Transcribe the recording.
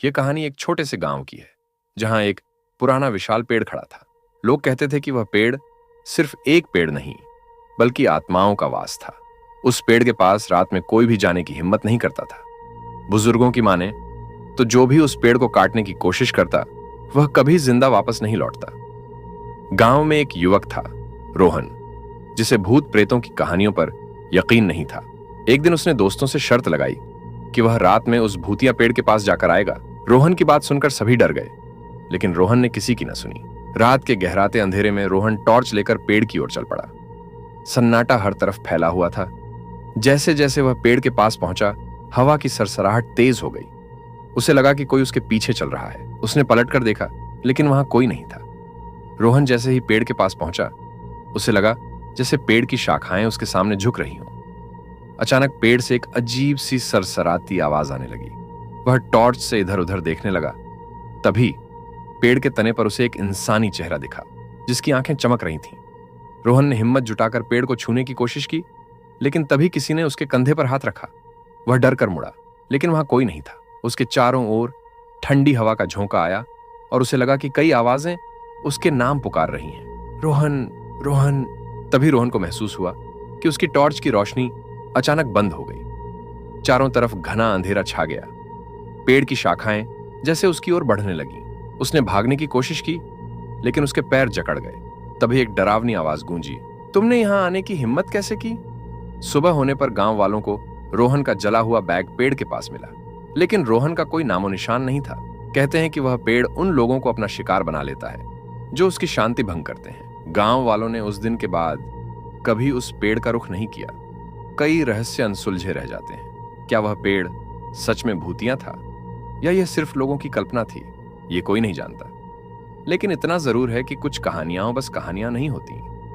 यह कहानी एक छोटे से गांव की है, जहां एक पुराना विशाल पेड़ खड़ा था। लोग कहते थे कि वह पेड़ सिर्फ एक पेड़ नहीं, बल्कि आत्माओं का वास था। उस पेड़ के पास रात में कोई भी जाने की हिम्मत नहीं करता था। बुजुर्गों की माने तो जो भी उस पेड़ को काटने की कोशिश करता, वह कभी जिंदा वापस नहीं लौटता। गांव में एक युवक था, रोहन, जिसे भूत प्रेतों की कहानियों पर यकीन नहीं था। एक दिन उसने दोस्तों से शर्त लगाई कि वह रात में उस भूतिया पेड़ के पास जाकर आएगा। रोहन की बात सुनकर सभी डर गए, लेकिन रोहन ने किसी की न सुनी। रात के गहराते अंधेरे में रोहन टॉर्च लेकर पेड़ की ओर चल पड़ा। सन्नाटा हर तरफ फैला हुआ था। जैसे जैसे वह पेड़ के पास पहुंचा, हवा की सरसराहट तेज हो गई। उसे लगा कि कोई उसके पीछे चल रहा है। उसने पलटकर देखा, लेकिन वहां कोई नहीं था। रोहन जैसे ही पेड़ के पास पहुंचा, उसे लगा जैसे पेड़ की शाखाएं उसके सामने झुक रही हों। अचानक पेड़ से एक अजीब सी सरसराती आवाज आने लगी। वह टॉर्च से इधर उधर देखने लगा। तभी पेड़ के तने पर उसे एक इंसानी चेहरा दिखा, जिसकी आंखें चमक रही थीं। रोहन ने हिम्मत जुटाकर पेड़ को छूने की कोशिश की, लेकिन तभी किसी ने उसके कंधे पर हाथ रखा। वह डर कर मुड़ा, लेकिन वहां कोई नहीं था। उसके चारों ओर ठंडी हवा का झोंका आया और उसे लगा कि कई आवाजें उसके नाम पुकार रही हैं। रोहन, रोहन। तभी रोहन को महसूस हुआ कि उसकी टॉर्च की रोशनी अचानक बंद हो गई। चारों तरफ घना अंधेरा छा गया। पेड़ की शाखाएं जैसे उसकी ओर बढ़ने लगीं। उसने भागने की कोशिश की, लेकिन उसके पैर जकड़ गए। तभी एक डरावनी आवाज गूंजी, तुमने यहां आने की हिम्मत कैसे की? सुबह होने पर गांव वालों को रोहन का जला हुआ बैग पेड़ के पास मिला, लेकिन रोहन का कोई नामो निशान नहीं था। कहते हैं कि वह पेड़ उन लोगों को अपना शिकार बना लेता है जो उसकी शांति भंग करते हैं। गांव वालों ने उस दिन के बाद कभी उस पेड़ का रुख नहीं किया। कई रहस्य अनसुलझे रह जाते हैं। क्या वह पेड़ सच में भूतिया था, या यह सिर्फ लोगों की कल्पना थी? ये कोई नहीं जानता। लेकिन इतना जरूर है कि कुछ कहानियां बस कहानियां नहीं होती।